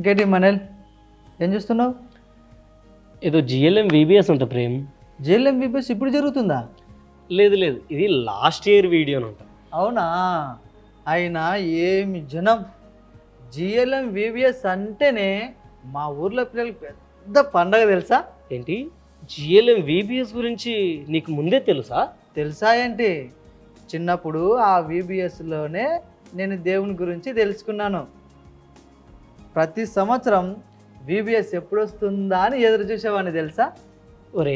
ఇంకేంటి మనల్ ఏం చూస్తున్నావు? ఏదో జిఎల్ఎం విబిఎస్ అంట ప్రేమ్. జేఎల్ఎం బీబీఎస్ ఇప్పుడు జరుగుతుందా? లేదు లేదు, ఇది లాస్ట్ ఇయర్ వీడియోనంట. అవునా? అయినా ఏమి జనం! జిఎల్ఎం బీబీఎస్ అంటేనే మా ఊర్లో పిల్లలకి పెద్ద పండగ తెలుసా? ఏంటి, జిఎల్ఎం విబిఎస్ గురించి నీకు ముందే తెలుసా? తెలుసా ఏంటి? చిన్నప్పుడు ఆ వీబీఎస్లోనే నేను దేవుని గురించి తెలుసుకున్నాను. ప్రతి సంవత్సరం వీబీఎస్ ఎప్పుడు వస్తుందా అని ఎదురు చూసేవాడిని తెలుసా? ఒరే,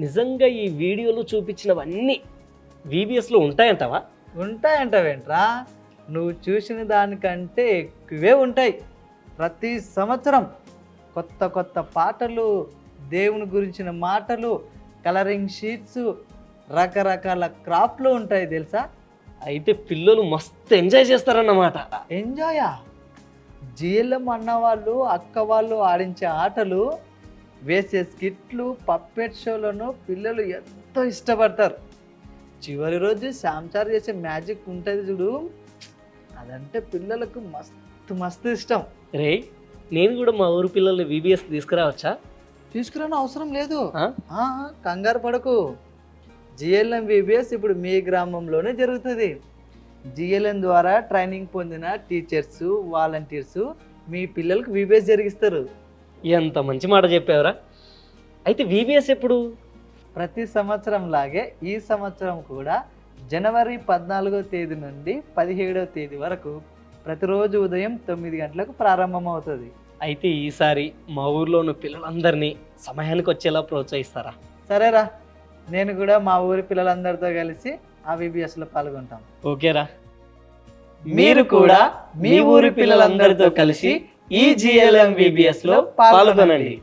నిజంగా ఈ వీడియోలో చూపించినవన్నీ విబిఎస్లో ఉంటాయంటావా? ఉంటాయంటావేంట్రా? నువ్వు చూసిన దానికంటే ఎక్కువే ఉంటాయి. ప్రతి సంవత్సరం కొత్త కొత్త పాటలు, దేవుని గురించిన మాటలు, కలరింగ్ షీట్స్, రకరకాల క్రాఫ్ట్లు ఉంటాయి తెలుసా? అయితే పిల్లలు మస్తు ఎంజాయ్ చేస్తారన్నమాట. ఎంజాయా? జిఎల్ఎం అన్నవాళ్ళు, అక్క వాళ్ళు ఆడించే ఆటలు, వేసే స్కిట్లు, పప్పెట్ షోలను పిల్లలు ఎంతో ఇష్టపడతారు. చివరి రోజు శాంసార్ చేసే మ్యాజిక్ ఉంటుంది చూడు, అదంటే పిల్లలకు మస్తు మస్తు ఇష్టం. రే, నేను కూడా మా ఊరు పిల్లల్ని విబిఎస్ తీసుకురావచ్చా? తీసుకురాని అవసరం లేదు. ఆ? కంగారు పడకు. జిఎల్ఎం విబిఎస్ ఇప్పుడు మీ గ్రామంలోనే జరుగుతుంది. జిఎల్ఎం ద్వారా ట్రైనింగ్ పొందిన టీచర్స్, వాలంటీర్స్ మీ పిల్లలకు విబిఎస్ జరిగిస్తారు. ఎంత మంచి మాట చెప్పావురా. అయితే విబిఎస్ ఎప్పుడు? ప్రతి సంవత్సరం లాగే ఈ సంవత్సరం కూడా జనవరి 14వ తేదీ నుండి 17వ తేదీ వరకు ప్రతిరోజు ఉదయం 9 గంటలకు ప్రారంభమవుతుంది. అయితే ఈసారి మా ఊర్లో ఉన్న పిల్లలందరినీ సమయానికి వచ్చేలా ప్రోత్సహిస్తారా? సరేరా, నేను కూడా మా ఊరి పిల్లలందరితో కలిసి ఆ విబిఎస్లో పాల్గొంటాం. ఓకేరా. మీరు కూడా మీ ఊరి పిల్లలందరితో కలిసి ఈ జిఎల్ఎం విబిఎస్లో పాల్గొనండి.